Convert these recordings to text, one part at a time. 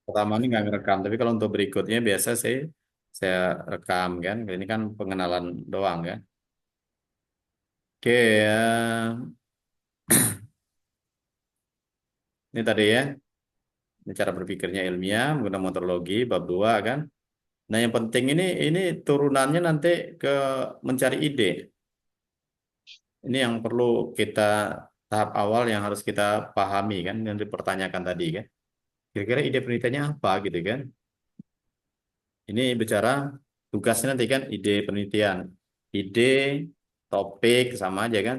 Pertama ini nggak ngerekam, tapi kalau untuk berikutnya biasa saya rekam kan. Ini kan pengenalan doang kan. Oke ya, ini tadi ya, ini cara berpikirnya ilmiah menggunakan metodologi bab 2 kan. Nah yang penting ini turunannya nanti ke mencari ide. Ini yang perlu kita tahap awal yang harus kita pahami kan, yang dipertanyakan tadi kan. Kira-kira ide penelitiannya apa gitu kan? Ini bicara tugasnya nanti kan ide penelitian, ide, topik sama aja kan,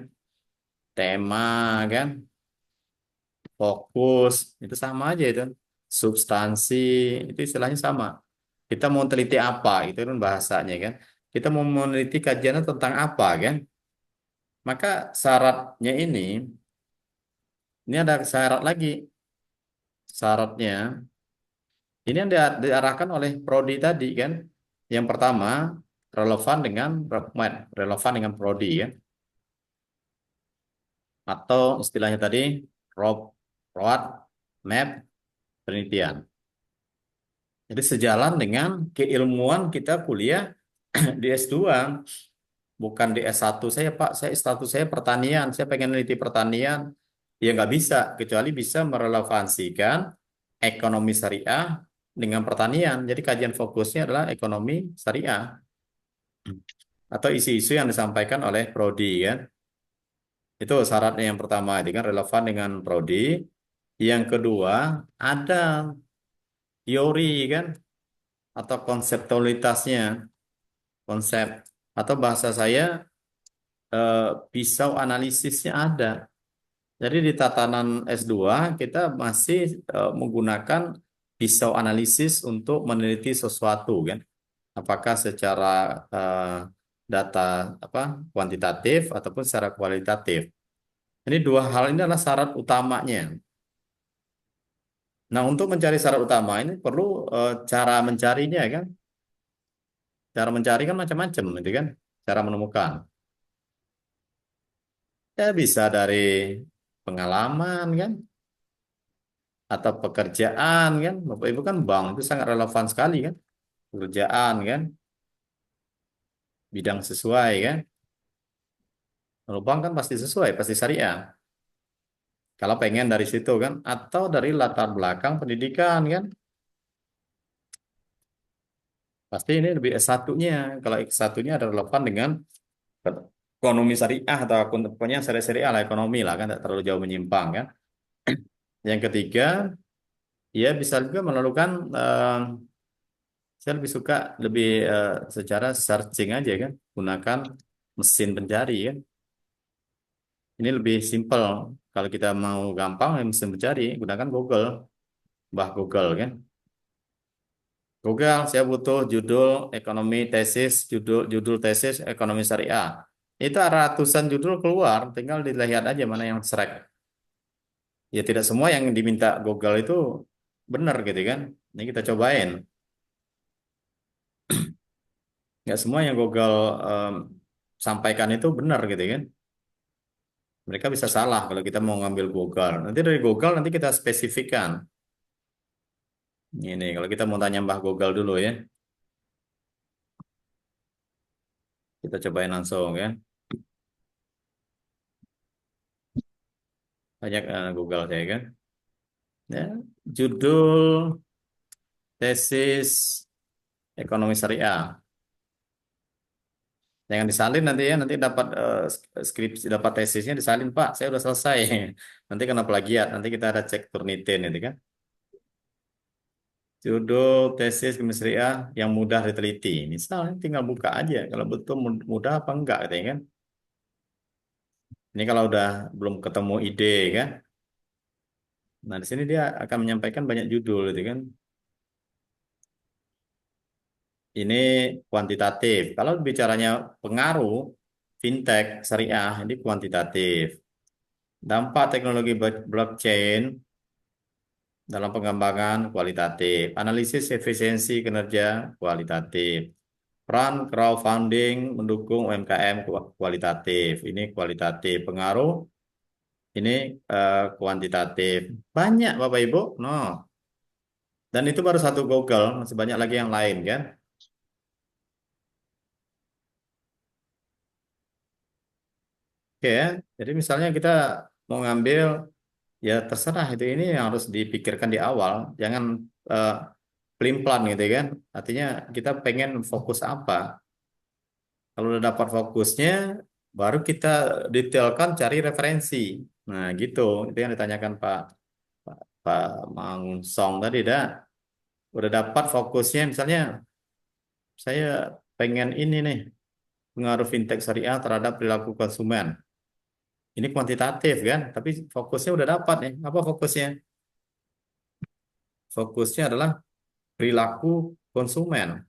tema kan, fokus itu sama aja itu, substansi itu istilahnya sama. Kita mau teliti apa itu kan bahasanya kan. Kita mau meneliti kajiannya tentang apa kan? Maka syaratnya ini ada syarat lagi. Syaratnya ini yang diarahkan oleh prodi tadi kan. Yang pertama relevan dengan prodi kan. Atau istilahnya tadi road road map penelitian. Jadi sejalan dengan keilmuan kita kuliah di S2, bukan di S1 saya Pak, saya status saya pertanian, saya pengen meneliti pertanian. Ya nggak bisa, kecuali bisa merelevansikan ekonomi syariah dengan pertanian. Jadi kajian fokusnya adalah ekonomi syariah atau isu-isu yang disampaikan oleh prodi kan. Itu syaratnya yang pertama, itu kan relevan dengan prodi. Yang kedua, ada teori kan atau konseptualitasnya, konsep atau bahasa saya eh, pisau analisisnya ada. Jadi di tatanan S2 kita masih menggunakan pisau analisis untuk meneliti sesuatu kan. Apakah secara eh, data apa kuantitatif ataupun secara kualitatif. Ini dua hal ini adalah syarat utamanya. Nah, untuk mencari syarat utama ini perlu cara mencarinya kan. Cara mencari kan macam-macam gitu kan. Cara menemukan. Ya bisa dari pengalaman kan atau pekerjaan kan. Bapak Ibu kan bank itu sangat relevan sekali kan. Pekerjaan kan, bidang sesuai kan. Kalau bank kan pasti sesuai, pasti syariah. Kalau pengen dari situ kan atau dari latar belakang pendidikan kan. Pasti ini lebih S1-nya. Kalau S1-nya ada relevan dengan ekonomi syariah atau pokoknya syariah lah ekonomi lah kan, tidak terlalu jauh menyimpang kan. Yang ketiga, ya bisa juga melakukan saya lebih suka lebih secara searching aja kan, gunakan mesin pencari kan. Ini lebih simpel. Kalau kita mau gampang, ya mesin pencari gunakan Google, Mbah Google kan. Google, saya butuh judul ekonomi tesis, judul judul tesis ekonomi syariah. Itu ratusan judul keluar, tinggal dilihat aja mana yang srek. Ya tidak semua yang diminta Google itu benar gitu kan. Ini kita cobain. Nggak semua yang Google em, sampaikan itu benar gitu kan. Mereka bisa salah kalau kita mau ngambil Google. Nanti dari Google nanti kita spesifikkan. Ini kalau kita mau tanya Mbah Google dulu ya. Kita cobain langsung ya. Banyak Google saya kan. Ya, judul tesis ekonomi syariah. Jangan disalin nanti ya, nanti dapat skripsi, dapat tesisnya disalin, Pak. Saya udah selesai. Nanti kena plagiat, nanti kita ada cek Turnitin itu kan. Judul tesis ekonomi syariah yang mudah diteliti. Misalnya tinggal buka aja, kalau betul mudah apa enggak katanya kan. Ini kalau udah belum ketemu ide kan. Nah, di sini dia akan menyampaikan banyak judul itu kan. Ini kuantitatif. Kalau bicaranya pengaruh fintech syariah ini kuantitatif. Dampak teknologi blockchain dalam pengembangan kualitatif. Analisis efisiensi kinerja kualitatif. Peran crowdfunding mendukung UMKM kualitatif. Ini kualitatif. Pengaruh ini kuantitatif. Banyak Bapak Ibu. No. Dan itu baru satu Google, masih banyak lagi yang lain kan. Oke ya. Jadi misalnya kita mau ngambil, ya terserah itu, ini yang harus dipikirkan di awal. Jangan eh, pelin-pelan gitu kan. Artinya kita pengen fokus apa. Kalau udah dapat fokusnya, baru kita detailkan cari referensi. Nah gitu, itu yang ditanyakan Pak Pak, Pak Mang Song tadi dah. Udah dapat fokusnya, misalnya saya pengen ini nih, pengaruh fintech syariah terhadap perilaku konsumen. Ini kuantitatif kan, tapi fokusnya udah dapat nih. Apa fokusnya? Fokusnya adalah perilaku konsumen,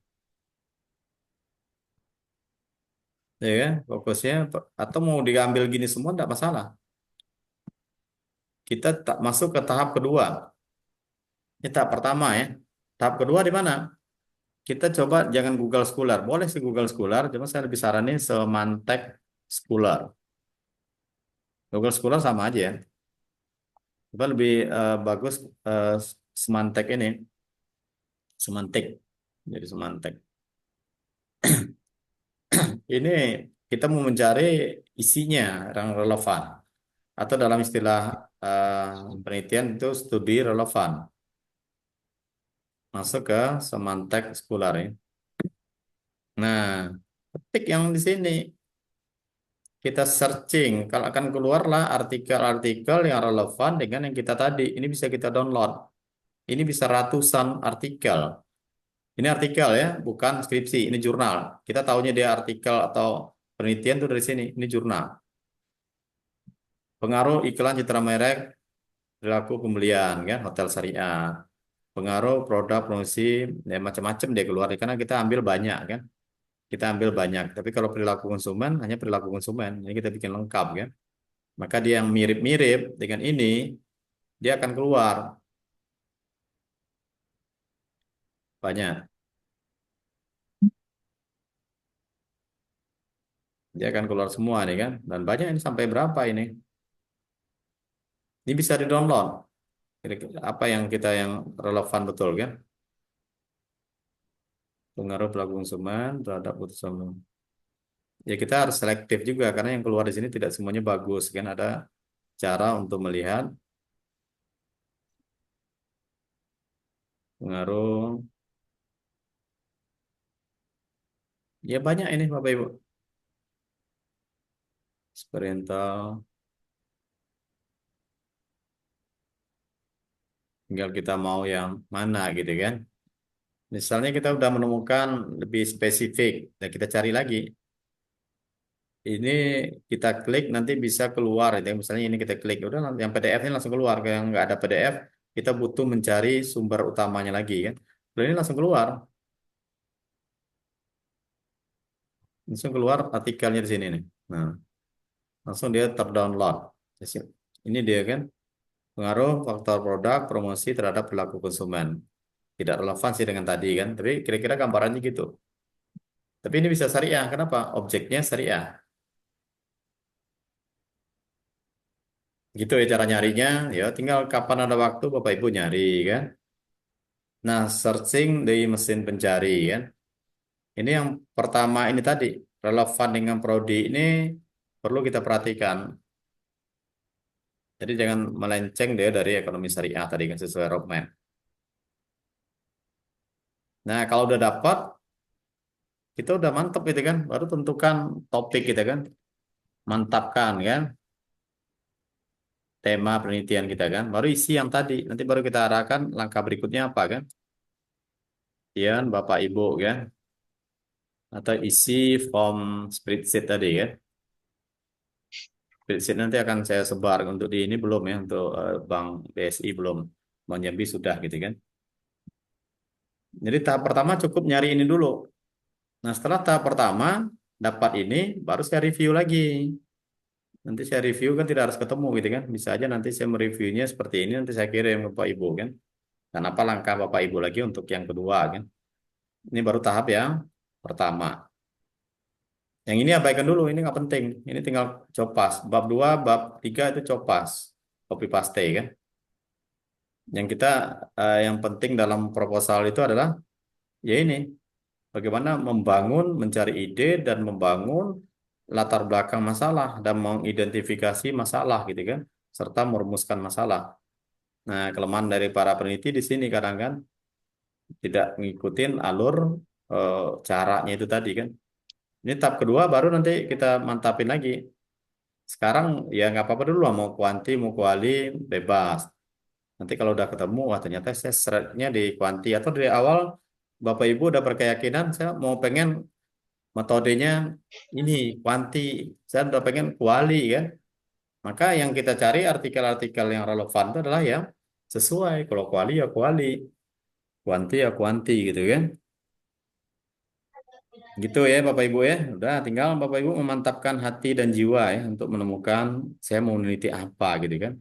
ya kan? Fokusnya, atau mau diambil gini semua tidak masalah. Kita tak masuk ke tahap kedua. Ini tahap pertama ya. Tahap kedua di mana? Kita coba jangan Google Scholar. Boleh sih Google Scholar, cuma saya lebih saranin Semantek Scholar. Google Scholar sama aja ya. Cuma lebih bagus eh, Semantek ini, Semantik. Jadi Semantek. Ini kita mau mencari isinya yang relevan. Atau dalam istilah penelitian itu studi relevan. Masuk ke Semantek Scholar ya. Nah, ketik yang di sini. Kita searching, kalau akan keluarlah artikel-artikel yang relevan dengan yang kita tadi. Ini bisa kita download. Ini bisa ratusan artikel. Ini artikel ya, bukan skripsi. Ini jurnal. Kita tahunya dia artikel atau penelitian tuh dari sini. Ini jurnal. Pengaruh iklan citra merek, perilaku pembelian, kan, hotel syariah. Pengaruh produk promosi, ya macam-macam dia keluar. Karena kita ambil banyak kan. Kita ambil banyak. Tapi kalau perilaku konsumen, hanya perilaku konsumen. Ini kita bikin lengkap kan. Maka dia yang mirip-mirip dengan ini, dia akan keluar banyak. Dia akan keluar semua nih kan. Dan banyak ini sampai berapa ini? Ini bisa di-download. Kira-kira apa yang kita yang relevan betul kan? Pengaruh pelaku konsumen terhadap putusan. Ya kita harus selektif juga karena yang keluar di sini tidak semuanya bagus kan. Ada cara untuk melihat pengaruh. Ya banyak ini Bapak Ibu. Experimental. Tinggal kita mau yang mana gitu kan. Misalnya kita udah menemukan lebih spesifik, dan kita cari lagi. Ini kita klik nanti bisa keluar. Gitu. Misalnya ini kita klik, udah yang PDF ini langsung keluar. Kalau yang nggak ada PDF, kita butuh mencari sumber utamanya lagi kan. Lalu ini langsung keluar, artikelnya di sini nih. Nah, langsung dia terdownload. Ini dia kan pengaruh faktor produk promosi terhadap perilaku konsumen. Tidak relevan sih dengan tadi kan, tapi kira-kira gambarannya gitu. Tapi ini bisa syariah. Kenapa? Objeknya syariah. Gitu ya cara nyarinya. Ya tinggal kapan ada waktu Bapak Ibu nyari kan. Nah, searching di mesin pencari kan. Ini yang pertama ini tadi, relevan dengan prodi ini perlu kita perhatikan. Jadi jangan melenceng dia dari ekonomi syariah tadi kan sesuai roadmap. Nah, kalau udah dapat, kita udah mantep gitu kan. Baru tentukan topik kita kan. Mantapkan kan tema penelitian kita kan. Baru isi yang tadi. Nanti baru kita arahkan langkah berikutnya apa kan. Kemudian Bapak Ibu kan. Atau isi form spreadsheet tadi ya. Spreadsheet nanti akan saya sebar untuk di ini belum ya untuk Bank BSI belum. Bank Jambi sudah gitu kan. Jadi tahap pertama cukup nyari ini dulu. Nah setelah tahap pertama dapat ini baru saya review lagi. Nanti saya review kan tidak harus ketemu gitu kan. Bisa aja nanti saya mereviewnya seperti ini nanti saya kirim ke Bapak Ibu kan. Dan apa langkah Bapak Ibu lagi untuk yang kedua kan. Ini baru tahap yang pertama. Yang ini abaikan dulu, ini nggak penting. Ini tinggal copas. Bab 2, bab 3 itu copas. Copy paste kan. Yang kita yang penting dalam proposal itu adalah ya ini bagaimana membangun, mencari ide dan membangun latar belakang masalah dan mengidentifikasi masalah gitu kan, serta merumuskan masalah. Nah, kelemahan dari para peneliti di sini kadang kan tidak ngikutin alur caranya itu tadi kan. Ini tahap kedua baru nanti kita mantapin lagi. Sekarang ya nggak apa-apa dulu lah mau kuanti mau kuali bebas. Nanti kalau udah ketemu, wah ternyata saya seretnya di kuanti atau dari awal Bapak Ibu udah berkeyakinan saya mau pengen metodenya ini kuanti, saya udah pengen kuali kan. Maka yang kita cari artikel-artikel yang relevan itu adalah yang sesuai. Kalau kuali ya kuali, kuanti ya kuanti gitu kan. Gitu ya Bapak Ibu ya. Udah tinggal Bapak Ibu memantapkan hati dan jiwa ya untuk menemukan saya mau meneliti apa gitu kan.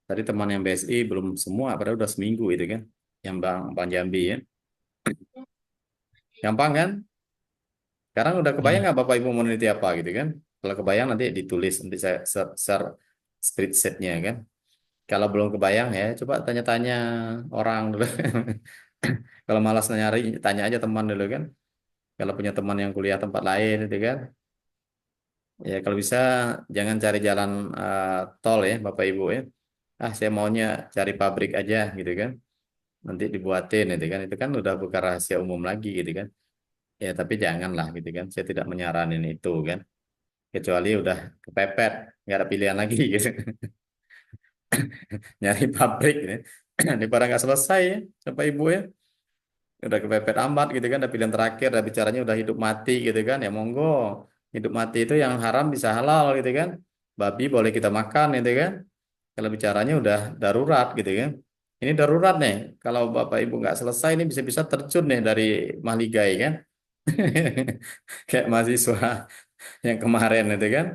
Tadi teman yang BSI belum semua, padahal udah seminggu itu kan. Yang Bang Jambi ya. Gampang kan? Sekarang udah kebayang Hmm. nggak Bapak Ibu mau meneliti apa gitu kan? Kalau kebayang nanti ditulis, nanti saya share spreadsheetnya kan. Kalau belum kebayang ya coba tanya-tanya orang dulu. Kalau malas nyari, tanya aja teman dulu kan. Kalau punya teman yang kuliah tempat lain itu kan. Ya kalau bisa jangan cari jalan tol ya Bapak Ibu ya. Ah saya maunya cari pabrik aja gitu kan. Nanti dibuatin itu kan. Itu kan udah bukan rahasia umum lagi gitu kan. Ya tapi janganlah gitu kan. Saya tidak menyaranin itu kan. Kecuali udah kepepet, nggak ada pilihan lagi gitu. Nyari pabrik gitu. Daripada nggak selesai ya Bapak Ibu ya. Udah kepepet amat gitu kan. Ada pilihan terakhir, ada bicaranya udah hidup mati gitu kan. Ya monggo. Hidup mati itu yang haram bisa halal gitu kan. Babi boleh kita makan gitu kan. Kalau bicaranya udah darurat gitu kan. Ini darurat nih. Kalau Bapak Ibu nggak selesai ini bisa-bisa terjun nih dari Mahligai kan. Kayak mahasiswa yang kemarin itu kan.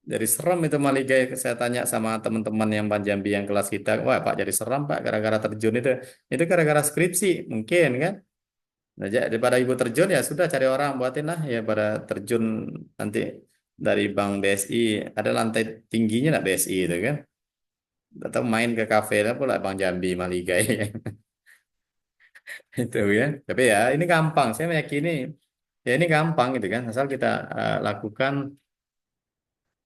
Jadi serem itu Mahligai. Saya tanya sama teman-teman yang Banjambi yang kelas kita. Wah Pak jadi serem Pak gara-gara terjun itu. Itu gara-gara skripsi mungkin kan. Nah, daripada Ibu terjun ya sudah cari orang buatin lah ya pada terjun nanti dari Bank BSI. Ada lantai tingginya lah BSI itu kan. Atau main ke kafe lah pula Bang Jambi Maligai itu ya. Tapi ya ini gampang. Saya meyakini ya ini gampang gitu kan. Asal kita lakukan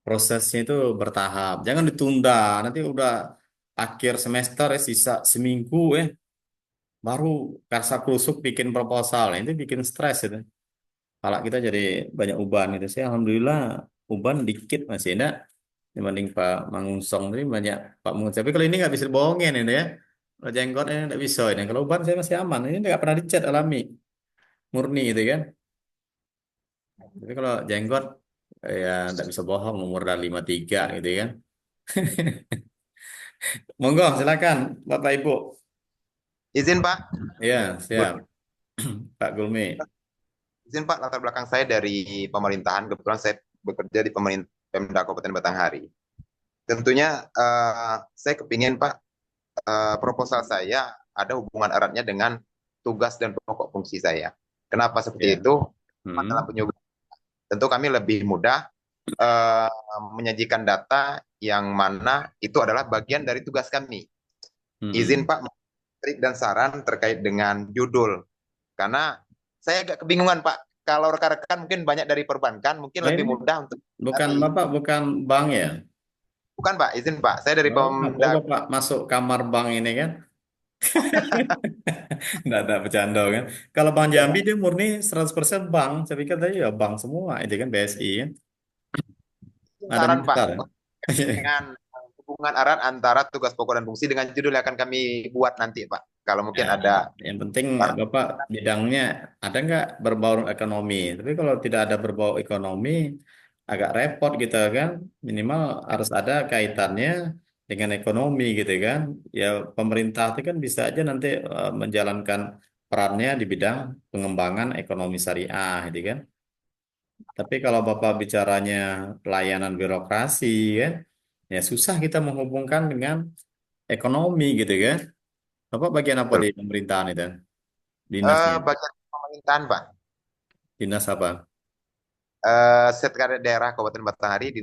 prosesnya itu bertahap. Jangan ditunda. Nanti udah akhir semester ya sisa seminggu ya baru kasak kusuk bikin proposal. Itu bikin stres itu. Kalau kita jadi banyak uban itu. Saya alhamdulillah uban dikit masih ada dibanding Pak Mangungsong tadi banyak Pak Mungus. Tapi kalau ini nggak bisa dibohongin ini ya. Kalau jenggot ini nggak bisa ini. Kalau uban saya masih aman. Ini nggak pernah dicat alami, murni itu kan. Tapi kalau jenggot ya nggak bisa bohong umur udah 53 gitu kan. Monggo silakan Bapak Ibu. Izin Pak, Ya Good. siap Pak Gulmi. Izin Pak, latar belakang saya dari pemerintahan. Kebetulan saya bekerja di pemerintah Pemda Kabupaten Batanghari. Tentunya saya kepingin Pak, proposal saya ada hubungan eratnya dengan tugas dan pokok fungsi saya. Kenapa seperti Ya. itu? Dalam Hmm. penyusunan tentu kami lebih mudah eh, menyajikan data yang mana itu adalah bagian dari tugas kami. Izin Hmm. Pak, trik dan saran terkait dengan judul. Karena saya agak kebingungan Pak. Kalau rekan-rekan mungkin banyak dari perbankan, mungkin Nah lebih ini mudah untuk bukan cari. Bapak bukan bank ya? Bukan Pak, izin Pak. Saya dari Oh Pemda. Bapak masuk kamar bank ini kan? Nggak ada bercanda kan. Kalau Bang Jambi dia murni 100% bank. Saya pikir tadi ya bank semua. Itu kan BSI kan. Ada Saran Pak, mendaftar ya. dengan hubungan erat antara tugas pokok dan fungsi dengan judul yang akan kami buat nanti Pak. Kalau Ya, mungkin ada. yang penting Bapak bidangnya ada nggak berbau ekonomi. Tapi kalau tidak ada berbau ekonomi, agak repot gitu kan. Minimal harus ada kaitannya dengan ekonomi gitu kan. Ya pemerintah itu kan bisa aja nanti menjalankan perannya di bidang pengembangan ekonomi syariah gitu kan. Tapi kalau Bapak bicaranya pelayanan birokrasi kan, ya susah kita menghubungkan dengan ekonomi gitu kan. Bapak bagian apa Betul. di pemerintahan itu? Dinasnya? Bagian pemerintahan Pak. Dinas apa? Sekretariat Daerah Kabupaten Batanghari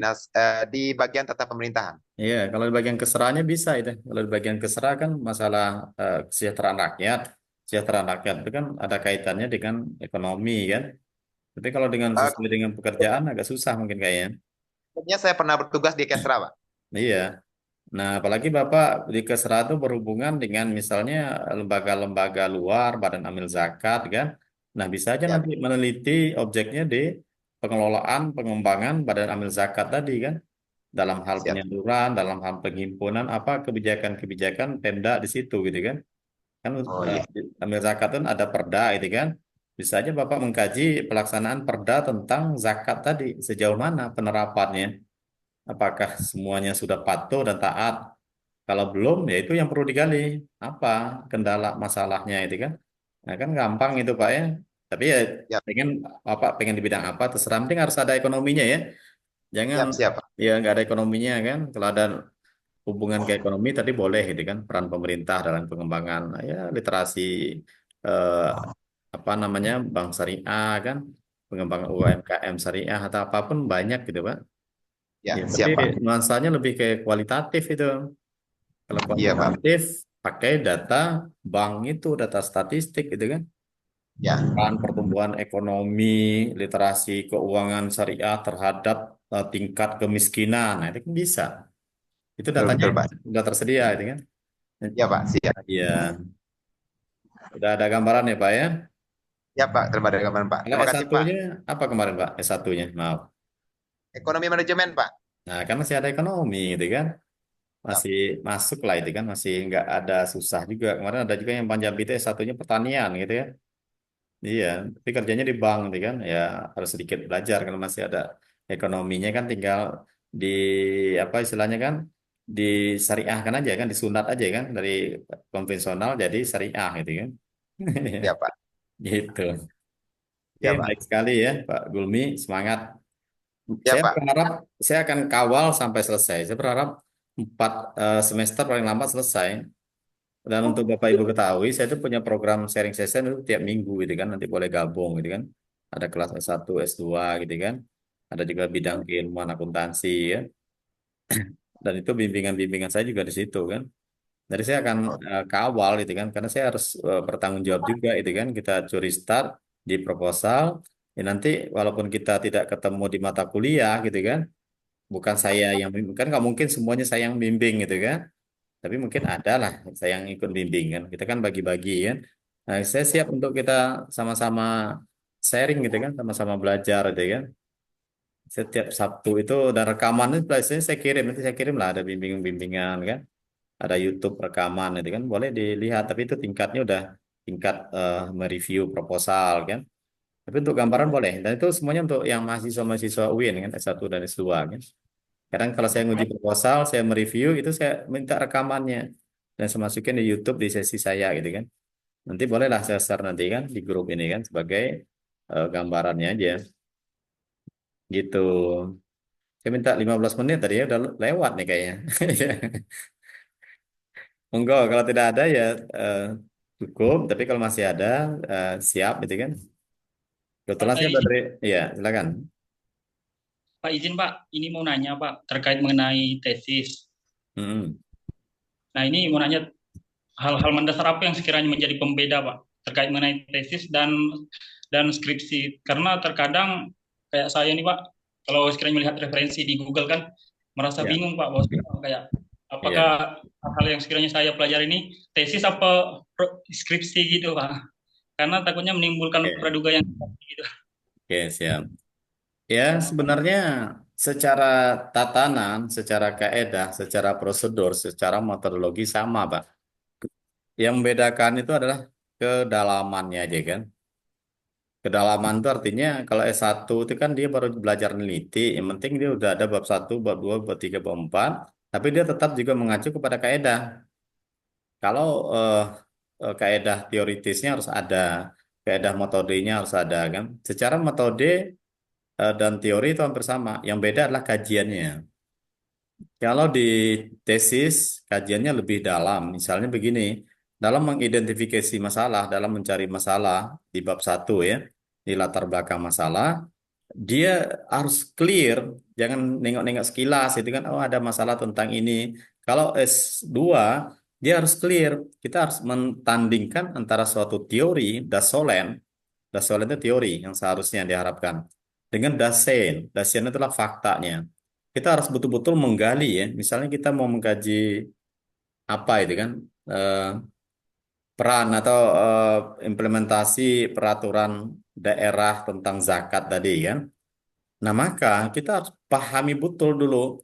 di bagian tata pemerintahan. Iya, kalau di bagian keserahnya bisa itu. Kalau di bagian keserah kan masalah kesejahteraan rakyat. Kesejahteraan rakyat itu kan ada kaitannya dengan ekonomi kan. Tapi kalau dengan Eh, sesuai dengan pekerjaan agak susah mungkin kayaknya. Sebelumnya saya pernah bertugas di Kesra, Pak. Iya. Nah, apalagi Bapak di Kesra itu berhubungan dengan misalnya lembaga-lembaga luar, Badan Amil Zakat kan. Nah, bisa aja Ya, nanti meneliti objeknya di pengelolaan, pengembangan Badan Amil Zakat tadi kan. Dalam hal siap. penyaluran, dalam hal penghimpunan, apa kebijakan-kebijakan Pemda di situ gitu kan. Kan Oh iya, Amil Zakat kan ada perda gitu kan. Bisa aja Bapak mengkaji pelaksanaan perda tentang zakat tadi, sejauh mana penerapannya. Apakah semuanya sudah patuh dan taat? Kalau belum, ya itu yang perlu digali. Apa kendala masalahnya itu kan? Nah kan gampang itu Pak ya. Tapi ya siap, pengen apa pengen di bidang apa terserah. Penting harus ada ekonominya ya. Jangan siap, siap, Pak. ya nggak ada ekonominya kan. Kalau ada hubungan ke ekonomi tadi boleh gitu kan. Peran pemerintah dalam pengembangan ya literasi eh, apa namanya bank syariah kan. Pengembangan UMKM syariah atau apapun banyak gitu Pak. Ya, Ya, tapi siap, Pak. nuansanya lebih ke kualitatif itu. Kalau Iya, Pak. kuantitatif, pakai data bank itu, data statistik gitu kan. Ya, Peran pertumbuhan ekonomi, literasi keuangan syariah terhadap tingkat kemiskinan. Nah, itu kan bisa. Itu betul, datanya betul, Pak. sudah tersedia itu kan. Ya, Pak. Siap. Iya, udah ada gambaran ya Pak ya. Ya, Pak. Terima kasih, Pak. Kalau Terima kasih, Pak. S1-nya apa kemarin Pak? S1-nya, maaf. Ekonomi manajemen, Pak. Nah, kan masih ada ekonomi gitu kan. Siap. Masih masuk lah itu kan. Masih nggak ada susah juga. Kemarin ada juga yang Panjang itu S1-nya pertanian gitu ya. Iya, tapi kerjanya di bank nih kan, ya harus sedikit belajar kalau masih ada ekonominya kan tinggal di apa istilahnya kan disyariahkan aja kan, disunat aja kan dari konvensional jadi syariah gitu kan. Ya, Pak. Gitu. Oke, Ya, Pak. baik sekali ya Pak Gulmi, semangat. Ya, Saya Pak. berharap saya akan kawal sampai selesai. Saya berharap 4 semester paling lambat selesai. Dan untuk Bapak Ibu ketahui, saya itu punya program sharing session itu tiap minggu gitu kan, nanti boleh gabung gitu kan. Ada kelas S1, S2 gitu kan. Ada juga bidang keilmuan akuntansi ya. Dan itu bimbingan-bimbingan saya juga di situ kan. Jadi saya akan Oh, kawal gitu kan, karena saya harus bertanggung jawab juga itu kan. Kita curi start di proposal, ya nanti walaupun kita tidak ketemu di mata kuliah gitu kan, bukan saya yang bimbing, kan nggak mungkin semuanya saya yang bimbing gitu kan. Tapi mungkin ada lah saya yang ikut bimbing kan. Kita kan bagi-bagi kan. Nah, saya siap untuk kita sama-sama sharing gitu kan, sama-sama belajar gitu kan. Setiap Sabtu itu dan rekaman itu biasanya saya kirim, nanti saya kirim lah ada bimbingan kan. Ada YouTube rekaman itu kan boleh dilihat, tapi itu tingkatnya udah tingkat mereview proposal kan. Tapi untuk gambaran boleh. Dan itu semuanya untuk yang mahasiswa-mahasiswa UIN kan, S1 dan S2 kan. Kadang kalau saya nguji proposal, saya mereview, itu saya minta rekamannya. Dan saya masukin di YouTube di sesi saya gitu kan. Nanti bolehlah saya share nanti kan di grup ini kan sebagai gambarannya aja. Gitu. Saya minta 15 menit tadi ya udah lewat nih kayaknya. Monggo kalau tidak ada ya eh, cukup. Tapi kalau masih ada siap gitu kan. Pak, Kebetulan saya udah izin, dari, iya silakan. Pak izin Pak, ini mau nanya Pak terkait mengenai tesis. Mm-mm. Nah ini mau nanya hal-hal mendasar apa yang sekiranya menjadi pembeda Pak terkait mengenai tesis dan skripsi. Karena terkadang kayak saya nih Pak, kalau sekiranya melihat referensi di Google kan merasa Ya, bingung Pak, bahwa kayak iya. apakah hal-hal yang sekiranya saya pelajari ini tesis apa skripsi gitu Pak. Karena takutnya menimbulkan Oke, praduga yang gitu. oke siap. Ya, sebenarnya secara tatanan, secara kaedah, secara prosedur, secara metodologi sama, Pak. Yang membedakan itu adalah kedalamannya aja kan. Kedalaman itu artinya kalau S1 itu kan dia baru belajar neliti, yang penting dia udah ada bab 1, bab 2, bab 3, bab 4, tapi dia tetap juga mengacu kepada kaedah. Kalau kaedah teoritisnya harus ada, kaedah metodenya harus ada kan. Secara metode dan teori itu hampir sama. Yang beda adalah kajiannya. Kalau di tesis, kajiannya lebih dalam. Misalnya begini, dalam mengidentifikasi masalah, dalam mencari masalah di bab 1 ya, di latar belakang masalah, dia harus clear, jangan nengok-nengok sekilas itu kan, oh ada masalah tentang ini. Kalau S2 dia harus clear. Kita harus mentandingkan antara suatu teori, dasolen, dasolen itu teori yang seharusnya diharapkan, dengan dasen. Dasen itulah faktanya. Kita harus betul-betul menggali ya. Misalnya kita mau mengkaji apa itu kan, eh, peran atau implementasi peraturan daerah tentang zakat tadi kan. Nah, maka kita harus pahami betul dulu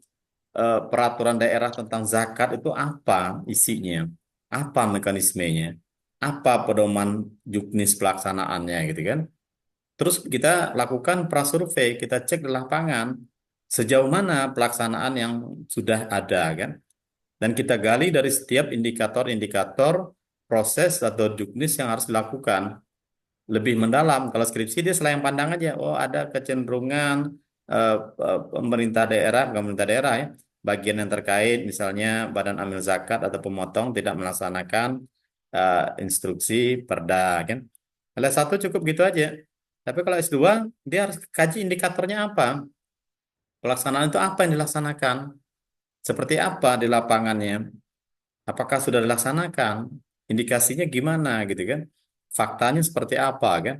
peraturan daerah tentang zakat itu apa isinya, apa mekanismenya, apa pedoman juknis pelaksanaannya gitu kan. Terus kita lakukan prasurvei, kita cek di lapangan sejauh mana pelaksanaan yang sudah ada kan. Dan kita gali dari setiap indikator-indikator proses atau juknis yang harus dilakukan lebih mendalam. Kalau skripsi dia selayang pandang aja, oh ada kecenderungan eh, pemerintah daerah ya, bagian yang terkait misalnya Badan Amil Zakat atau pemotong tidak melaksanakan instruksi Perda kan. Kalau S1 cukup gitu aja. Tapi kalau S2 dia harus kaji indikatornya apa, pelaksanaan itu apa yang dilaksanakan, seperti apa di lapangannya, apakah sudah dilaksanakan, indikasinya gimana gitu kan, faktanya seperti apa kan.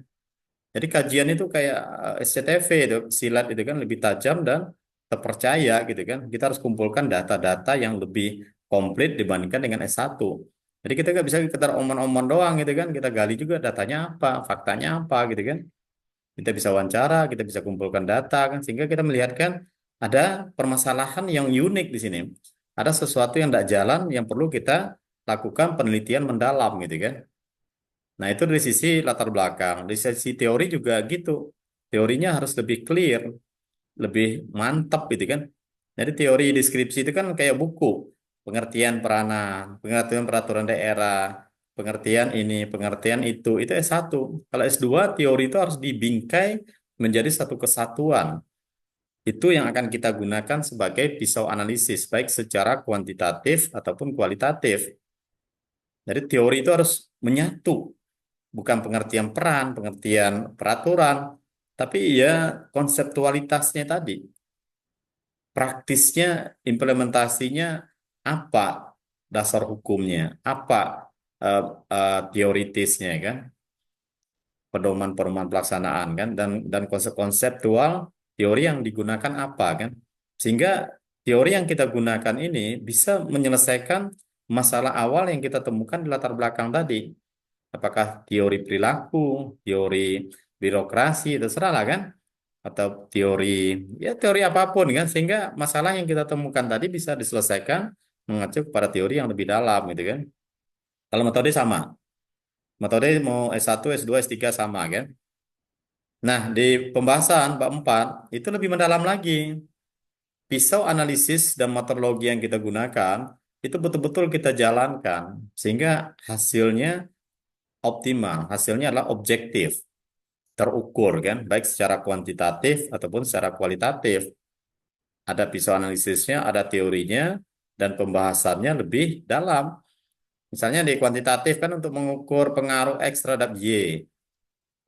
Jadi kajian itu kayak SCTV itu, silat itu kan lebih tajam dan terpercaya gitu kan. Kita harus kumpulkan data-data yang lebih komplit dibandingkan dengan S1. Jadi kita nggak bisa sekedar omong-omong doang gitu kan. Kita gali juga datanya apa, faktanya apa gitu kan. Kita bisa wawancara, kita bisa kumpulkan data kan. Sehingga kita melihat kan ada permasalahan yang unik di sini. Ada sesuatu yang tidak jalan yang perlu kita lakukan penelitian mendalam gitu kan. Nah, itu dari sisi latar belakang. Dari sisi teori juga gitu. Teorinya harus lebih clear, lebih mantap gitu kan. Jadi teori deskripsi itu kan kayak buku. Pengertian peranan, pengertian peraturan daerah, pengertian ini, pengertian itu. Itu S1. Kalau S2, teori itu harus dibingkai menjadi satu kesatuan. Itu yang akan kita gunakan sebagai pisau analisis, baik secara kuantitatif ataupun kualitatif. Jadi teori itu harus menyatu, bukan pengertian peran, pengertian peraturan, tapi ya konseptualitasnya tadi, praktisnya, implementasinya apa, dasar hukumnya, apa eh, teoritisnya kan, pedoman-pedoman pelaksanaan kan, dan konsep konseptual teori yang digunakan apa kan, sehingga teori yang kita gunakan ini bisa menyelesaikan masalah awal yang kita temukan di latar belakang tadi. Apakah teori perilaku, teori birokrasi, terserah lah kan, atau teori, ya teori apapun kan, sehingga masalah yang kita temukan tadi bisa diselesaikan mengacu kepada teori yang lebih dalam gitu kan. Kalau metode sama, metode mau S1, S2, S3 sama kan. Nah, di pembahasan bab 4 itu lebih mendalam lagi. Pisau analisis dan metodologi yang kita gunakan itu betul-betul kita jalankan sehingga hasilnya optimal, hasilnya adalah objektif, terukur kan, baik secara kuantitatif ataupun secara kualitatif. Ada pisau analisisnya, ada teorinya, dan pembahasannya lebih dalam. Misalnya di kuantitatif kan untuk mengukur pengaruh X terhadap Y.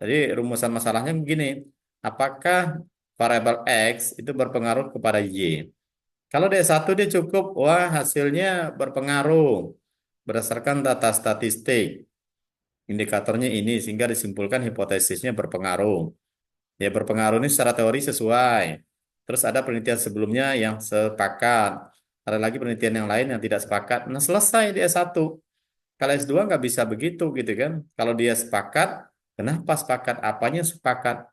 Jadi rumusan masalahnya begini, apakah variabel X itu berpengaruh kepada Y? Kalau D1 dia cukup, wah hasilnya berpengaruh berdasarkan data statistik. Indikatornya ini sehingga disimpulkan hipotesisnya berpengaruh. Ya berpengaruh ini secara teori sesuai. Terus ada penelitian sebelumnya yang sepakat. Ada lagi penelitian yang lain yang tidak sepakat. Nah selesai di S1. Kalau S2 nggak bisa begitu gitu kan. Kalau dia sepakat, kenapa sepakat? Apanya sepakat?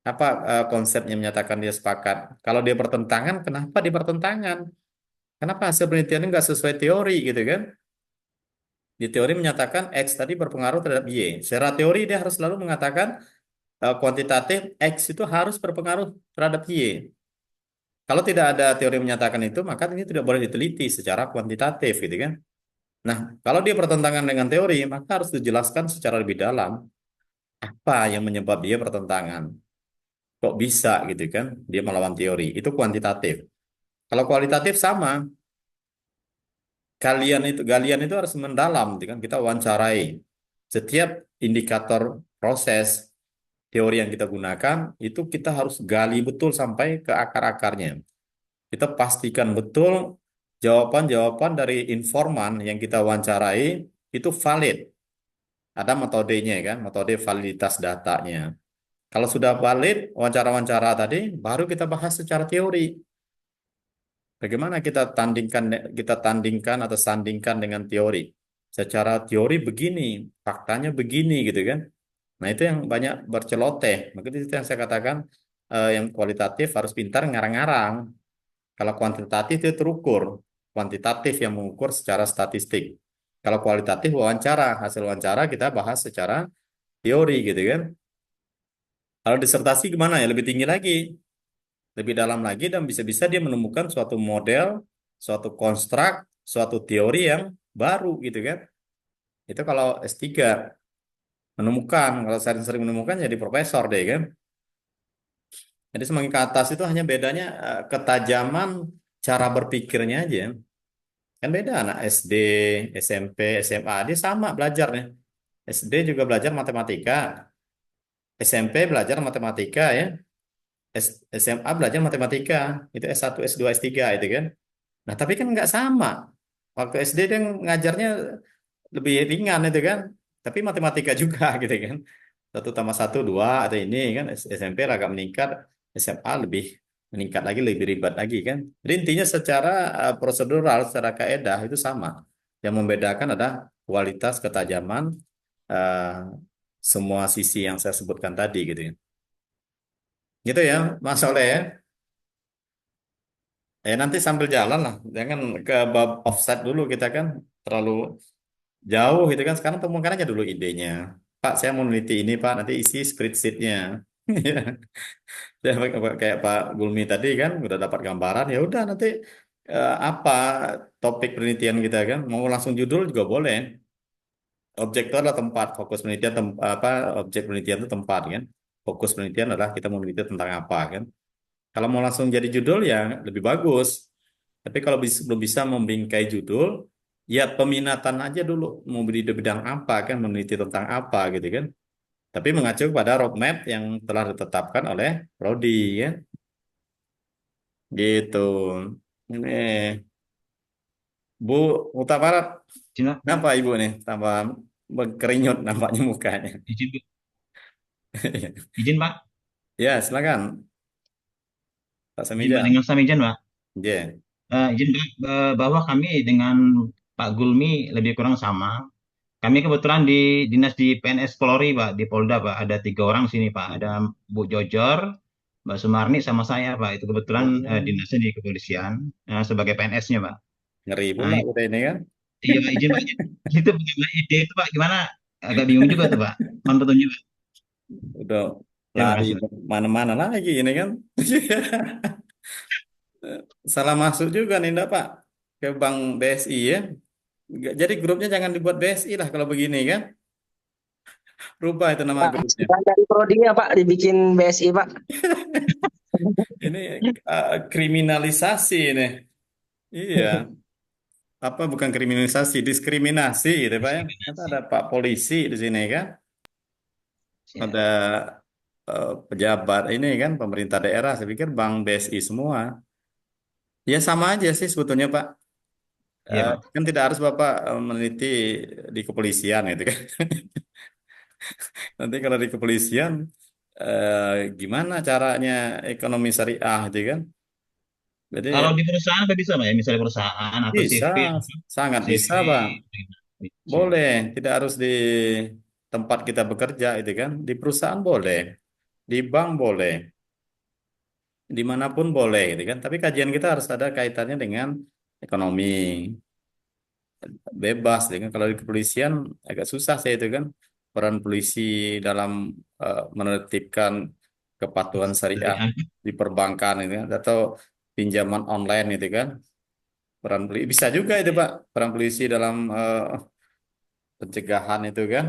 Apa konsepnya menyatakan dia sepakat? Kalau dia bertentangan, kenapa dia bertentangan? Kenapa hasil penelitiannya nggak sesuai teori gitu kan? Di teori menyatakan X tadi berpengaruh terhadap Y. Secara teori dia harus selalu mengatakan kuantitatif X itu harus berpengaruh terhadap Y. Kalau tidak ada teori menyatakan itu, maka ini tidak boleh diteliti secara kuantitatif, gitu kan? Nah, kalau dia bertentangan dengan teori, maka harus dijelaskan secara lebih dalam apa yang menyebab dia bertentangan. Kok bisa, gitu kan? Dia melawan teori. Itu kuantitatif. Kalau kualitatif sama, galian itu harus mendalam, gitu kan? Kita wawancarai setiap indikator proses teori yang kita gunakan itu kita harus gali betul sampai ke akar-akarnya. Kita pastikan betul jawaban-jawaban dari informan yang kita wawancarai itu valid. Ada metodenya kan, metode validitas datanya. Kalau sudah valid wawancara-wawancara tadi, baru kita bahas secara teori. Bagaimana kita tandingkan atau sandingkan dengan teori. Secara teori begini, faktanya begini gitu kan. Nah, itu yang banyak berceloteh. Maka itu yang saya katakan yang kualitatif harus pintar ngarang-ngarang. Kalau kuantitatif itu terukur. Kuantitatif yang mengukur secara statistik. Kalau kualitatif wawancara, hasil wawancara kita bahas secara teori gitu kan. Kalau disertasi gimana ya? Lebih tinggi lagi, lebih dalam lagi dan bisa-bisa dia menemukan suatu model, suatu konstruk, suatu teori yang baru gitu kan. Itu kalau S3 menemukan, kalau sering-sering menemukan jadi profesor deh kan. Jadi semakin ke atas itu hanya bedanya ketajaman cara berpikirnya aja. Kan beda anak SD, SMP, SMA, dia sama belajarnya. SD juga belajar matematika, SMP belajar matematika ya, SMA belajar matematika, itu S1, S2, S3 itu kan. Nah, tapi kan nggak sama. Waktu SD dia ngajarnya lebih ringan itu kan, tapi matematika juga gitu kan. Satu tambah satu dua atau ini kan SMP agak meningkat, SMA lebih meningkat lagi, lebih ribet lagi kan. Jadi intinya secara prosedural, secara kaedah itu sama. Yang membedakan adalah kualitas ketajaman eh, semua sisi yang saya sebutkan tadi gitu ya. Gitu ya, Mas Oleh ya. Nanti sambil jalan lah, jangan ke bab offset dulu kita kan terlalu jauh gitu kan. Sekarang temukan aja dulu idenya. Pak, saya mau meneliti ini Pak, nanti isi spreadsheet-nya. Ya, kayak Pak Gulmi tadi kan udah dapat gambaran, ya udah nanti apa topik penelitian kita kan. Mau langsung judul juga boleh. Objek itu adalah tempat, fokus penelitian apa objek penelitian itu tempat kan. Fokus penelitian adalah kita mau meneliti tentang apa kan. Kalau mau langsung jadi judul ya lebih bagus. Tapi kalau belum bisa membingkai judul, ya peminatan aja dulu mau di bidang apa kan, meneliti tentang apa gitu kan. Tapi mengacu pada roadmap yang telah ditetapkan oleh Prodi ya. Gitu. Ini Bu Mutabarat, Izin Pak, kenapa Ibu nih tambah berkerinyut nampaknya mukanya. izin, izin Pak, Ya, silakan Pak izin Pak Samijan. dengan Samijan Pak. Ya, Izin Pak, bahwa kami dengan Pak Gulmi lebih kurang sama. Kami kebetulan di dinas di PNS Polri Pak, di Polda Pak. Ada 3 orang sini Pak. Ada Bu Jojor, Mbak Sumarni sama saya Pak. Itu kebetulan oh, dinasnya di kepolisian sebagai PNS-nya Pak. ngeri Nah, pula kita ini kan. iya Pak, izin Pak. Itu pengambil ide itu Pak, gimana? Agak bingung juga tuh Pak. Mohon petunjuk Pak. Udah Terima lari kasih Pak. mana-mana lagi ini kan. Salah masuk juga nih Ndak, Pak ke Bank BSI ya. Jadi grupnya jangan dibuat BSI lah kalau begini kan. Rubah itu nama Pak, grupnya. dari prodinya Pak dibikin BSI Pak. Ini kriminalisasi ini. Iya, apa bukan kriminalisasi, diskriminasi gitu Pak ya. Ternyata Diskriminasi. ada Pak polisi di sini kan. Ya, Ada pejabat ini kan pemerintah daerah. Saya pikir Bank BSI semua. Ya sama aja sih sebetulnya Pak. iya Pak. Kan tidak harus Bapak meneliti di kepolisian gitu kan. Nanti kalau di kepolisian gimana caranya ekonomi syariah itu kan. Jadi Kalau di perusahaan apa bisa Pak ya? Misalnya perusahaan atau bisa, CV, sangat CV. bisa Bang. Bisa. Boleh, tidak harus di tempat kita bekerja itu kan. Di perusahaan boleh, di bank boleh, dimanapun boleh gitu kan. Tapi kajian kita harus ada kaitannya dengan ekonomi. Bebas dengan kalau di kepolisian agak susah sih itu kan peran polisi dalam menertibkan kepatuhan syariah Syariah. di perbankan itu kan atau pinjaman online itu kan peran polisi bisa juga itu Pak peran polisi dalam pencegahan itu kan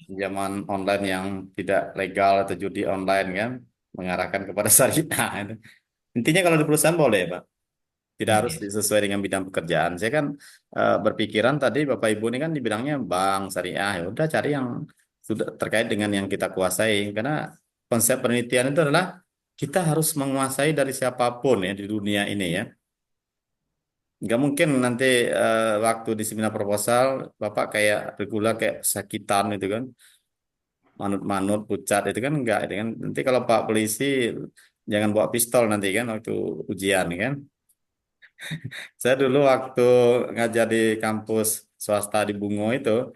pinjaman online yang tidak legal atau judi online kan mengarahkan kepada syariah itu. Intinya kalau di perusahaan boleh Pak. Tidak harus Iya. sesuai dengan bidang pekerjaan. Saya kan berpikiran tadi Bapak Ibu ini kan di bidangnya bank syariah, ya udah cari yang sudah terkait dengan yang kita kuasai. Karena konsep penelitian itu adalah kita harus menguasai dari siapapun ya di dunia ini ya. Nggak mungkin nanti waktu di seminar proposal Bapak kayak regular kayak sakitan itu kan, manut-manut pucat itu kan enggak itu kan. Nanti kalau Pak polisi jangan bawa pistol nanti kan waktu ujian kan. Saya dulu waktu ngajar di kampus swasta di Bungo itu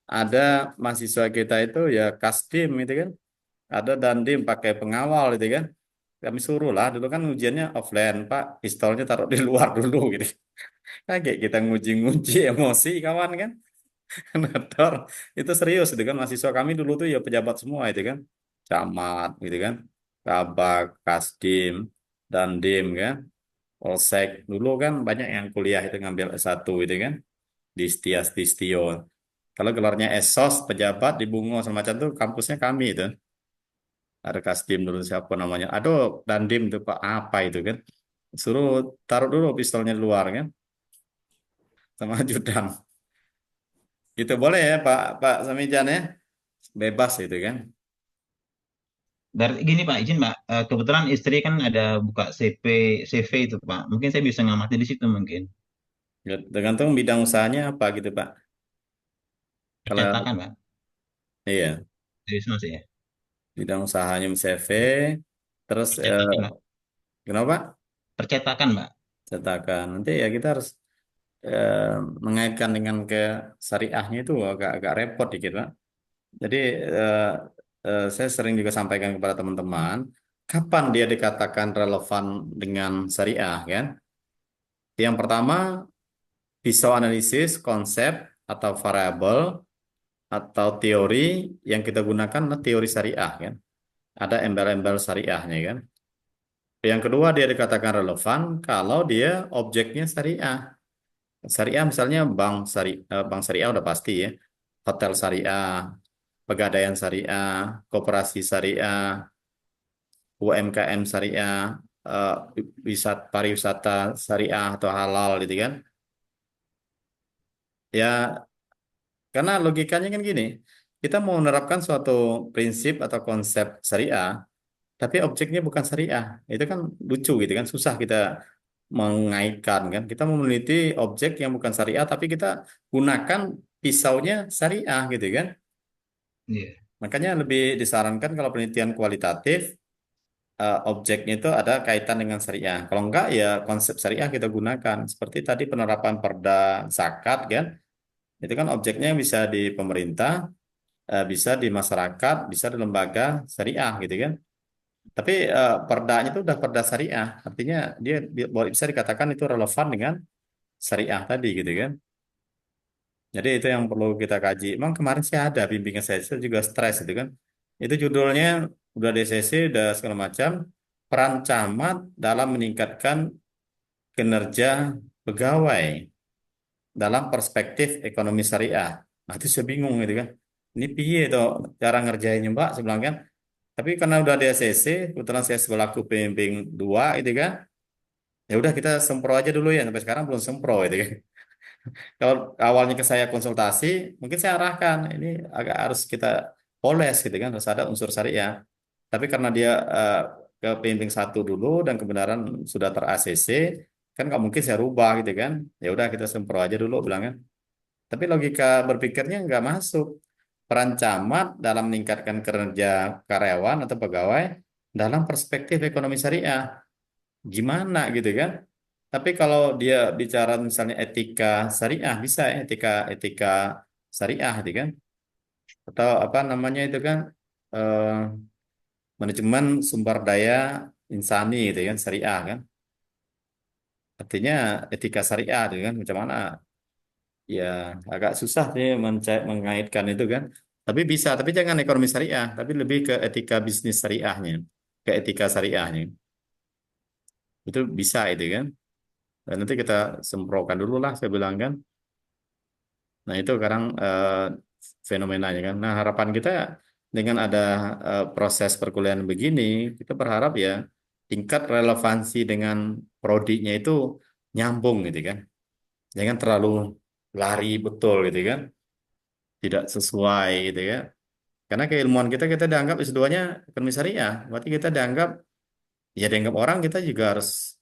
ada mahasiswa kita itu ya kastim itu kan, ada dandim pakai pengawal itu kan. Kami suruh lah dulu kan ujiannya offline, Pak, pistolnya taruh di luar dulu gitu. Kayak kita nguji-nguji emosi kawan kan. Nedor. Itu serius itu kan mahasiswa kami dulu tuh ya pejabat semua itu kan. Camat gitu kan. Kabak, Kasdim, Dandim kan. Polsek. Dulu kan banyak yang kuliah itu ngambil S1 itu kan. Distio. Kalau gelarnya Esos, pejabat di Bungo semacam tuh kampusnya kami itu. Ada Kasdim dulu siapa namanya. Aduh, Dandim tuh Pak apa itu kan. Suruh taruh dulu pistolnya di luar kan. Sama ajudan. Gitu boleh ya Pak Pak Samijan ya. Bebas itu kan. Dari gini Pak, izin Pak, kebetulan istri kan ada buka CV itu Pak. Mungkin saya bisa ngamati di situ mungkin. Ya, tergantung bidang usahanya apa gitu Pak. Kalau Percetakan Pak, iya, dari sana sih ya. bidang usahanya CV, terus Percetakan Pak, kenapa? percetakan Pak. Cetakan. Nanti ya kita harus eh, mengaitkan dengan ke syariahnya itu agak repot dikit Pak. Jadi eh, saya sering juga sampaikan kepada teman-teman, kapan dia dikatakan relevan dengan syariah kan? Yang pertama, pisau analisis, konsep atau variabel atau teori yang kita gunakan adalah teori syariah kan. Ada embel-embel syariahnya kan. Yang kedua dia dikatakan relevan kalau dia objeknya syariah. Syariah misalnya bank syariah udah pasti ya. Hotel syariah, pegadaian syariah, koperasi syariah, UMKM syariah, eh, pariwisata syariah atau halal gitu kan. Ya, karena logikanya kan gini, kita mau menerapkan suatu prinsip atau konsep syariah, tapi objeknya bukan syariah. Itu kan lucu gitu kan, susah kita mengaitkan kan. Kita mau meneliti objek yang bukan syariah, tapi kita gunakan pisaunya syariah gitu kan. Iya. Makanya lebih disarankan kalau penelitian kualitatif, objeknya itu ada kaitan dengan syariah. Kalau enggak ya konsep syariah kita gunakan. Seperti tadi penerapan perda zakat kan, itu kan objeknya bisa di pemerintah, bisa di masyarakat, bisa di lembaga syariah gitu kan. Tapi perdanya itu udah perda syariah, artinya bisa dikatakan itu relevan dengan syariah tadi gitu kan. Jadi itu yang perlu kita kaji. Emang kemarin sih ada bimbingan saya juga stres itu kan. Itu judulnya udah DCC, udah segala macam, peran camat dalam meningkatkan kinerja pegawai dalam perspektif ekonomi syariah. Nah itu saya bingung gitu kan. Ini piye tuh cara ngerjainnya Mbak, saya bilang kan. Tapi karena udah di ACC, kebetulan saya selaku pembimbing dua itu kan, ya udah kita sempro aja dulu ya, sampai sekarang belum sempro itu kan. Kalau awalnya ke saya konsultasi, mungkin saya arahkan ini agak harus kita poles gitu kan, harus ada unsur syariah. Tapi karena dia ke pembimbing satu dulu dan kebenaran sudah ter ACC, kan nggak mungkin saya rubah gitu kan. Ya udah kita sempro aja dulu bilang kan. Tapi logika berpikirnya nggak masuk. Peran camat dalam meningkatkan kinerja karyawan atau pegawai dalam perspektif ekonomi syariah. Gimana gitu kan? Tapi kalau dia bicara misalnya etika syariah, bisa ya, etika etika syariah gitu kan? Atau apa namanya itu kan? eh, Manajemen sumber daya insani gitu kan, syariah kan? Artinya etika syariah gitu kan, macam mana? Ya, agak susah sih mengaitkan itu kan. Tapi bisa, tapi jangan ekonomi syariah, tapi lebih ke etika bisnis syariahnya, ke etika syariahnya. Itu bisa itu kan. Dan nanti kita semprokan dulu lah, saya bilang kan. Nah, itu sekarang fenomenanya kan. Nah, harapan kita dengan ada proses perkuliahan begini, kita berharap ya tingkat relevansi dengan prodinya itu nyambung gitu kan. Jangan terlalu lari betul gitu kan. Tidak sesuai gitu ya. Karena keilmuan kita dianggap S2-nya ekonomi syariah. Berarti kita dianggap, ya dianggap orang kita juga harus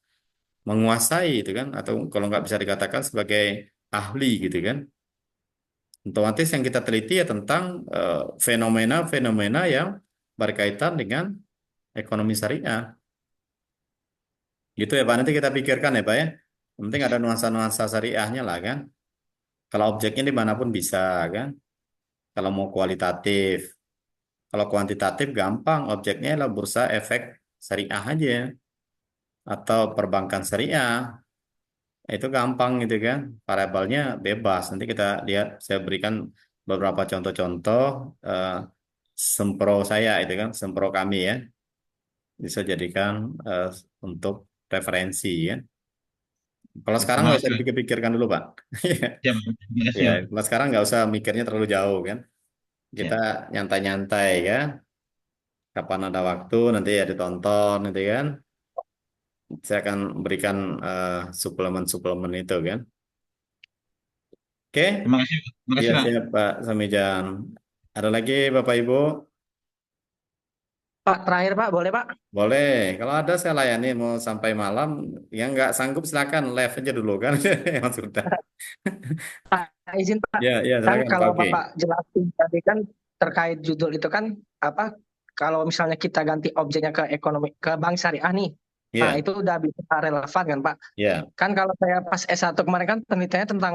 menguasai itu kan. Atau kalau nggak bisa dikatakan sebagai ahli gitu kan. Otomatis yang kita teliti ya tentang fenomena-fenomena yang berkaitan dengan ekonomi syariah. Gitu ya Pak, nanti kita pikirkan ya Pak ya. Yang penting ada nuansa-nuansa syariahnya lah kan. Kalau objeknya dimanapun bisa kan. Kalau mau kualitatif. Kalau kuantitatif gampang, objeknya adalah bursa efek syariah aja. Atau perbankan syariah. Itu gampang gitu kan. Variabelnya bebas. Nanti kita lihat, saya berikan beberapa contoh-contoh eh, sempro saya itu kan, sempro kami ya. Bisa jadikan eh, untuk referensi ya. Kalau sekarang Terima nggak usah kasih. dipikir-pikirkan dulu, Pak. Siap. Terima kasih, Ya, Pak. kalau sekarang nggak usah mikirnya terlalu jauh kan. Kita Siap. nyantai-nyantai kan. Kapan ada waktu nanti ya ditonton gitu kan. Saya akan berikan suplemen-suplemen itu kan. Oke, Terima kasih, Pak. Terima iya kasih, Pak. siap Pak Samijan. Ada lagi Bapak Ibu? Pak, terakhir Pak, boleh Pak? Boleh. Kalau ada saya layani mau sampai malam. Yang nggak sanggup silakan live aja dulu kan. Yang sudah. Pak, izin Pak, Ya, ya kan silakan Pak kalau Oki. Bapak jelasin tadi kan terkait judul itu kan apa? Kalau misalnya kita ganti objeknya ke ekonomi ke bank syariah nih, nah Ya, itu udah bisa relevan kan Pak? ya. Kan kalau saya pas S1 kemarin kan penelitiannya tentang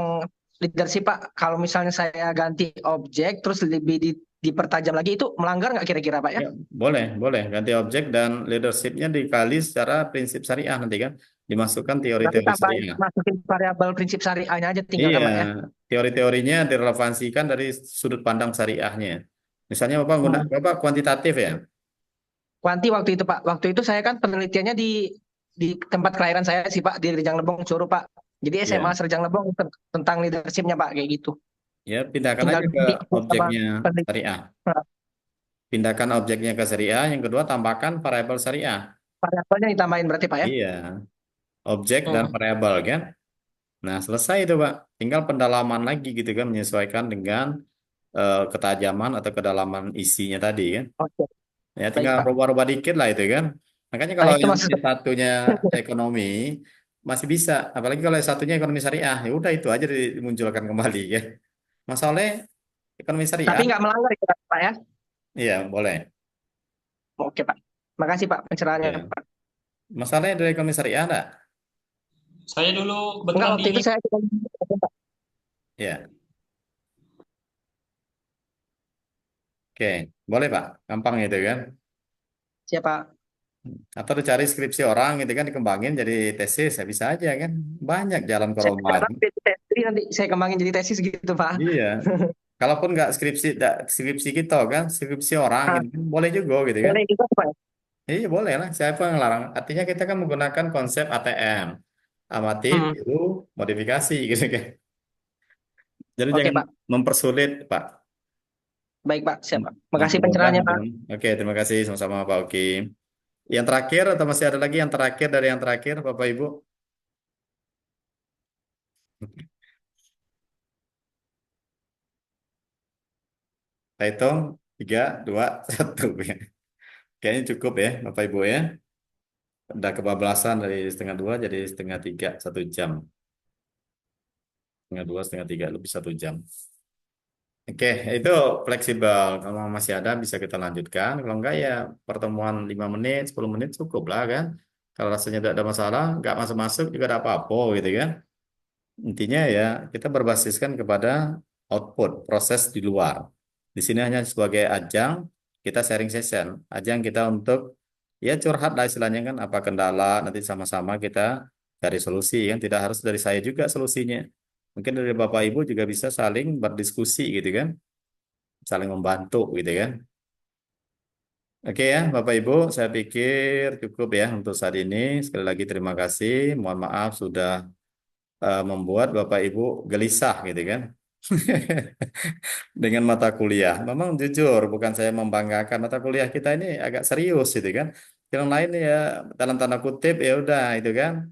leadership Pak. Kalau misalnya saya ganti objek terus lebih dipertajam lagi itu melanggar nggak kira-kira Pak ya? Ya, boleh, boleh. Ganti objek dan leadershipnya dikali secara prinsip syariah nanti kan. Dimasukkan Berarti teori-teori tambah syariah. masukin variabel prinsip syariahnya aja tinggal Iya, kan Pak ya? teori-teorinya direlevansikan dari sudut pandang syariahnya. Misalnya Bapak Hmm. Bapak kuantitatif ya? Kuanti waktu itu Pak. Waktu itu saya kan penelitiannya di tempat kelahiran saya sih Pak di Rejang Lebong Curu Pak. Jadi SMA Ya. Serjang Lebong tentang leadershipnya Pak kayak gitu. Ya, pindahkan Tinggal aja ke ganti sama objeknya penelitian. syariah. Pindahkan objeknya ke syariah. Yang kedua, tambahkan variabel syariah. Variabelnya ditambahin berarti Pak ya? Iya, objek dan Hmm. variabel kan. Nah, selesai itu Pak. Tinggal pendalaman lagi gitu kan, menyesuaikan dengan ketajaman atau kedalaman isinya tadi kan. Oke, Ya, baik tinggal Pak. rubah-rubah dikit lah itu kan. Makanya Nah kalau itu yang maksud satunya ekonomi masih bisa, apalagi kalau yang satunya ekonomi syariah, ya udah itu aja dimunculkan kembali ya. Masalahnya ekonomi tapi syariah, nggak melanggar ya Pak ya? iya boleh. Oke Pak. Makasih Pak pencerahannya Ya. Pak. Masalahnya dari ekonomi syariah enggak? Saya dulu Enggak kebetulan waktu di itu saya Pak. Ya, oke, boleh Pak. Gampang itu kan. Siapa? Atau dicari skripsi orang gitu kan dikembangin jadi tesis, ya bisa aja kan. Banyak jalan ke Saya Roma nggak itu. tahu, jadi nanti saya kembangin jadi tesis gitu Pak. Iya. Kalaupun nggak skripsi, skripsi kita kan, skripsi orang Ah, gitu kan, boleh juga gitu kan. boleh gitu Pak ya? Iya boleh lah, siapa yang larang? Artinya kita kan menggunakan konsep ATM, amati, Hmm. tiru, modifikasi gitu kan. Jadi Oke jangan Pak. mempersulit Pak. Baik Pak. Siapa? Makasih Mempermudah pencerahannya gitu Pak. kan. Oke, terima kasih sama-sama Pak Oki. Yang terakhir atau masih ada lagi yang terakhir dari yang terakhir Bapak Ibu? Kita hitung 3, 2, 1. Kayaknya cukup ya Bapak Ibu ya. Udah kebablasan dari setengah 2 jadi setengah 3, 1 jam. Setengah 2, setengah 3, lebih 1 jam. Oke, itu fleksibel. Kalau masih ada bisa kita lanjutkan. Kalau enggak ya pertemuan 5 menit, 10 menit cukup lah kan. Kalau rasanya tidak ada masalah, enggak masuk-masuk juga ada apa-apa gitu kan. Intinya ya kita berbasiskan kepada output, proses di luar. Di sini hanya sebagai ajang kita sharing session. Ajang kita untuk ya curhat lah istilahnya kan. Apa kendala, nanti sama-sama kita cari solusi kan. Tidak harus dari saya juga solusinya. Mungkin dari Bapak Ibu juga bisa saling berdiskusi gitu kan, saling membantu gitu kan. Oke ya, Bapak Ibu, saya pikir cukup ya untuk saat ini. Sekali lagi terima kasih. Mohon maaf sudah membuat Bapak Ibu gelisah gitu kan. Dengan mata kuliah. Memang jujur, bukan saya membanggakan mata kuliah kita ini agak serius gitu kan. Yang lain ya dalam tanda kutip ya udah itu kan.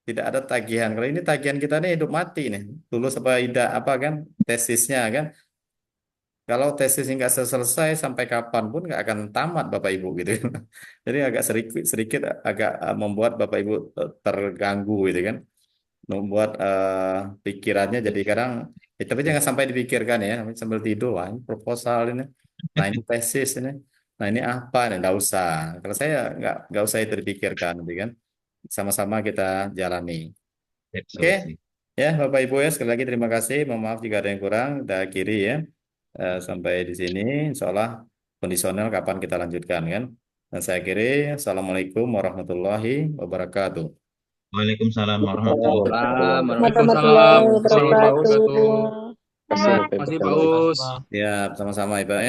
Tidak ada tagihan. Kalau ini tagihan kita nih hidup mati nih. Lulus apa tidak apa kan tesisnya kan. kalau tesisnya nggak selesai sampai kapan pun nggak akan tamat Bapak Ibu gitu. Jadi agak sedikit sedikit agak membuat Bapak Ibu terganggu gitu kan, membuat pikirannya jadi kadang, tapi jangan sampai dipikirkan ya, sambil tidur wah ini proposal ini, nah ini tesis ini, nah ini apa, nih nggak usah. Kalau saya nggak usah itu dipikirkan, gitu kan, sama-sama kita jalani. Cek Oke, solusi. ya Bapak Ibu ya sekali lagi terima kasih. Mohon maaf jika ada yang kurang. Kita akhiri ya. Sampai di sini. Insya Allah kondisional kapan kita lanjutkan kan. Dan saya akhiri. Assalamualaikum warahmatullahi wabarakatuh. Waalaikumsalam warahmatullahi wabarakatuh. Waalaikumsalam Warahmatullahi warahmatullahi wabarakatuh. wabarakatuh. Terima kasih Bapak Ibu. Terima kasih Pak Us. Ya, sama-sama Ibu ya.